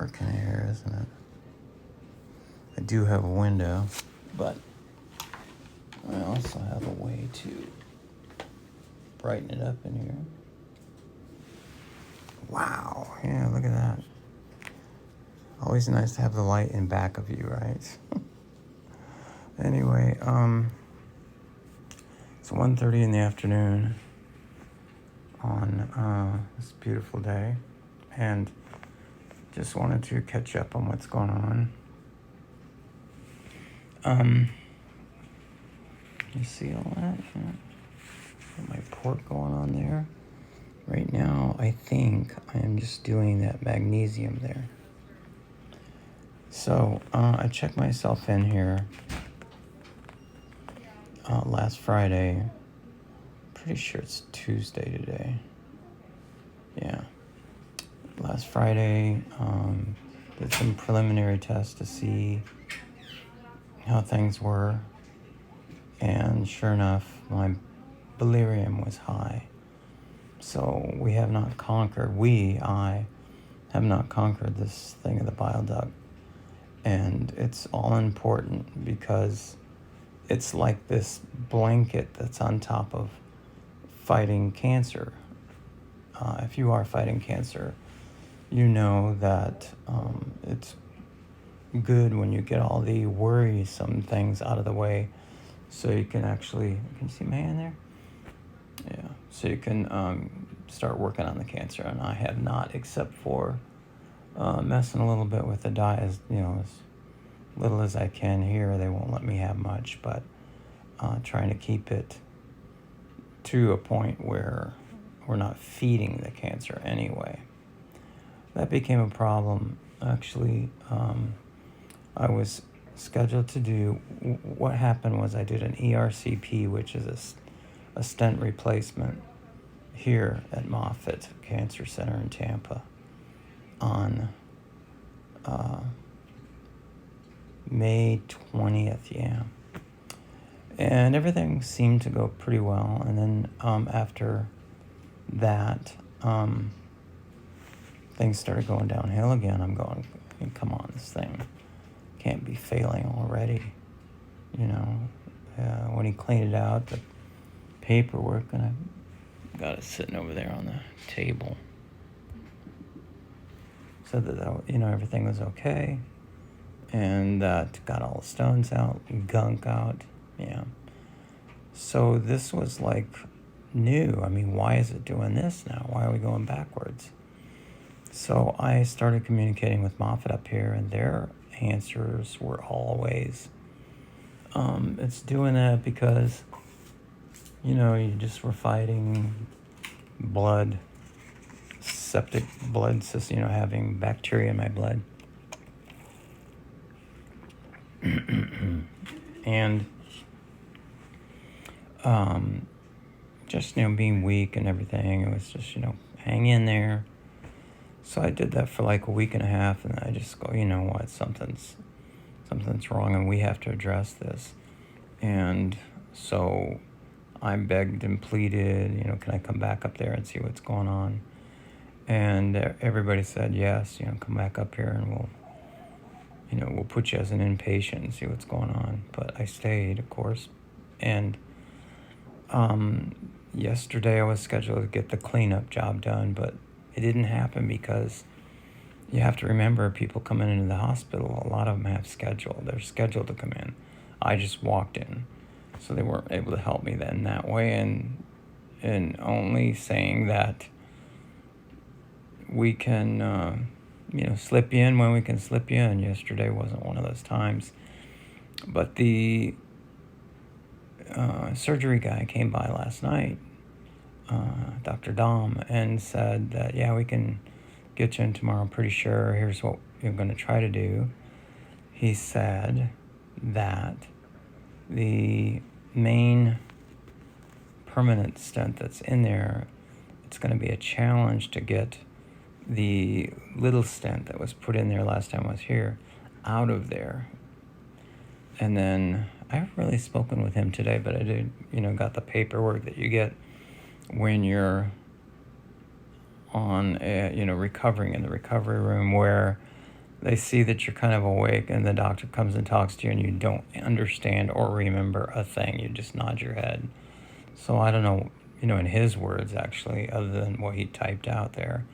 dark in here, isn't it? I do have a window, but I also have a way to brighten it up in here. Wow, yeah, look at that. Always nice to have the light in back of you, right? Anyway, it's 1:30 in the afternoon on this beautiful day, and just wanted to catch up on what's going on. You see all that? Yeah. Got my port going on there. Right now, I think I am just doing that magnesium there. So, I checked myself in here last Friday. Pretty sure it's Tuesday today. Yeah. Last Friday, did some preliminary tests to see how things were. And sure enough, my delirium was high. So I have not conquered this thing of the bile duct. And it's all important because it's like this blanket that's on top of fighting cancer. If you are fighting cancer, you know that it's good when you get all the worrisome things out of the way, so you can actually, can you see my hand there? Yeah, so you can start working on the cancer. And I have not, except for messing a little bit with the diet, as little as I can here. They won't let me have much, but trying to keep it to a point where we're not feeding the cancer anyway. That became a problem. Actually, I was scheduled to do, what happened was I did an ERCP, which is a stent replacement here at Moffitt Cancer Center in Tampa on May 20th, yeah. And everything seemed to go pretty well. And then after that, things started going downhill again. I'm going, come on, this thing can't be failing already. When he cleaned it out, the paperwork, and I got it sitting over there on the table, said that everything was okay, and got all the stones out, gunk out, yeah. So this was like new. I mean, why is it doing this now? Why are we going backwards? So I started communicating with Moffitt up here, and their answers were always, it's doing that because, you just were fighting septic blood system, having bacteria in my blood. And just, being weak and everything, it was just, hang in there. So I did that for like a week and a half, and I just go, you know what, something's wrong, and we have to address this. And so I begged and pleaded, can I come back up there and see what's going on? And everybody said yes, come back up here and we'll put you as an inpatient and see what's going on. But I stayed, of course. And yesterday I was scheduled to get the cleanup job done, but it didn't happen because you have to remember, people coming into the hospital, a lot of them have scheduled. They're scheduled to come in. I just walked in, so they weren't able to help me then that way, and only saying that we can, slip you in when we can slip you in. Yesterday wasn't one of those times. But the surgery guy came by last night, Dr. Dom, and said that, yeah, we can get you in tomorrow. I'm pretty sure. Here's what you're going to try to do. He said that the main permanent stent that's in there, it's going to be a challenge to get the little stent that was put in there last time I was here out of there. And then I haven't really spoken with him today, but I did, got the paperwork that you get when you're on, recovering in the recovery room, where they see that you're kind of awake, and the doctor comes and talks to you, and you don't understand or remember a thing. You just nod your head. So I don't know, in his words, actually, other than what he typed out there,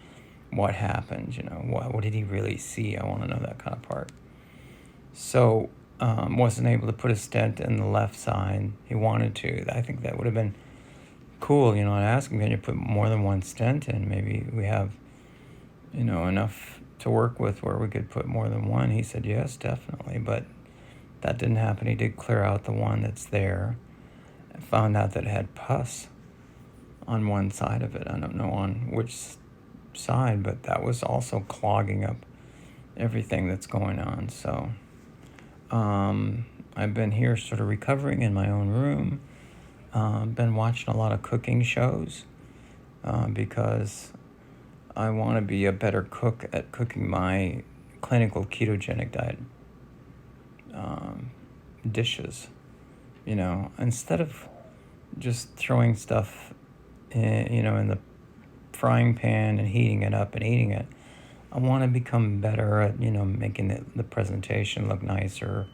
what happened, what did he really see? I want to know that kind of part. So wasn't able to put a stent in the left side. He wanted to. I think that would have been cool. I asked him, can you put more than one stent in? Maybe we have, enough to work with where we could put more than one. He said, yes, definitely. But that didn't happen. He did clear out the one that's there. I found out that it had pus on one side of it. I don't know on which side, but that was also clogging up everything that's going on. So I've been here sort of recovering in my own room. Been watching a lot of cooking shows because I want to be a better cook at cooking my clinical ketogenic diet dishes. Instead of just throwing stuff in the frying pan and heating it up and eating it, I want to become better at, making the presentation look nicer,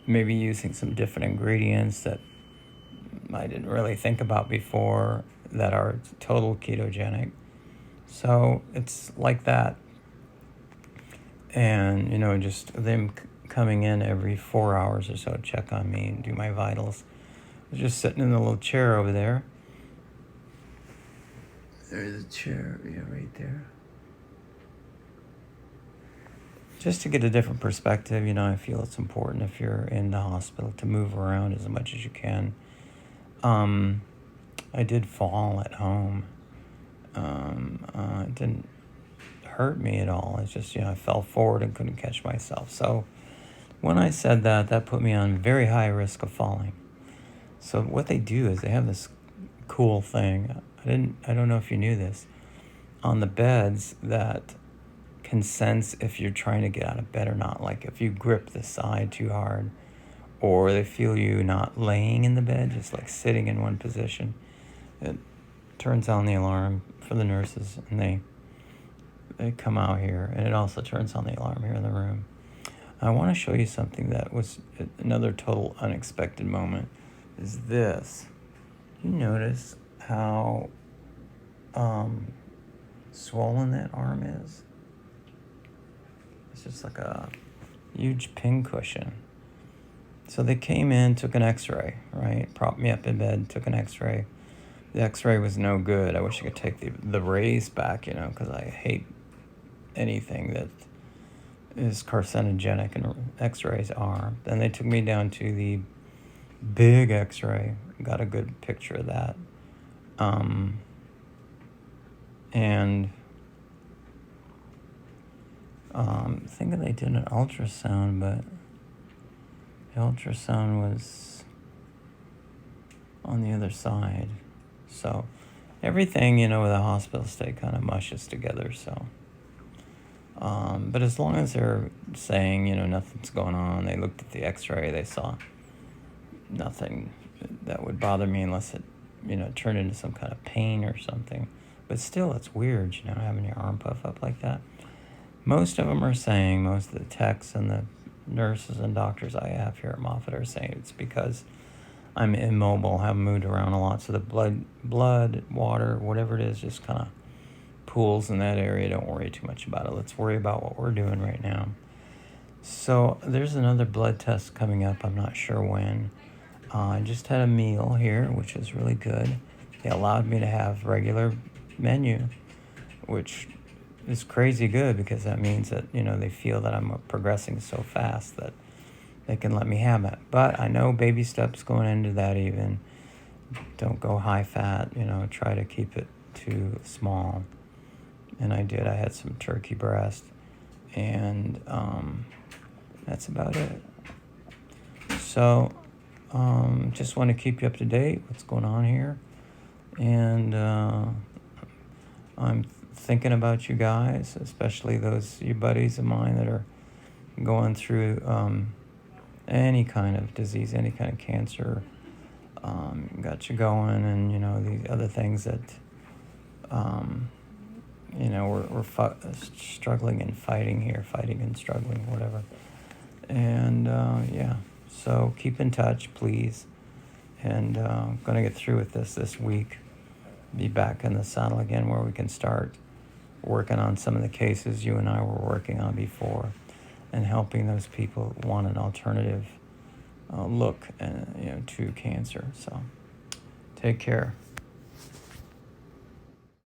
maybe using some different ingredients that I didn't really think about before that are total ketogenic. So it's like that. And, just them coming in every 4 hours or so to check on me and do my vitals. I was just sitting in the little chair over there. There's a chair, right there. Just to get a different perspective, I feel it's important if you're in the hospital to move around as much as you can. I did fall at home. It didn't hurt me at all. It's just, I fell forward and couldn't catch myself. So when I said that put me on very high risk of falling. So what they do is they have this cool thing. I don't know if you knew this. On the beds that can sense if you're trying to get out of bed or not. Like if you grip the side too hard, or they feel you not laying in the bed, just like sitting in one position. It turns on the alarm for the nurses, and they come out here, and it also turns on the alarm here in the room. I want to show you something that was another total unexpected moment. Is this? You notice how swollen that arm is? It's just like a huge pincushion. So they came in, took an x-ray, right? Propped me up in bed, took an x-ray. The x-ray was no good. I wish I could take the rays back, because I hate anything that is carcinogenic, and x-rays are. Then they took me down to the big x-ray, got a good picture of that. And thinking they did an ultrasound, but the ultrasound was on the other side. So everything, with the hospital stay kind of mushes together. So, but as long as they're saying, nothing's going on, they looked at the x-ray, they saw nothing that would bother me unless it, turned into some kind of pain or something. But still, it's weird, having your arm puff up like that. Most of them are saying, most of the techs and the nurses and doctors I have here at Moffitt are saying it's because I'm immobile, haven't moved around a lot, so the blood, water, whatever it is, just kind of pools in that area. Don't worry too much about it. Let's worry about what we're doing right now. So there's another blood test coming up. I'm not sure when. I just had a meal here, which is really good. They allowed me to have regular menu, which is crazy good because that means that, they feel that I'm progressing so fast that they can let me have it. But I know baby steps going into that even. Don't go high fat, try to keep it too small. And I did. I had some turkey breast, and that's about it. So just want to keep you up to date what's going on here. And I'm thinking about you guys, especially you buddies of mine that are going through any kind of disease, any kind of cancer. Got you going, and the other things that we're struggling and fighting here, fighting and struggling, whatever. And yeah, so keep in touch, please. And I'm going to get through with this week. Be back in the saddle again where we can start working on some of the cases you and I were working on before and helping those people who want an alternative look to cancer. So take care.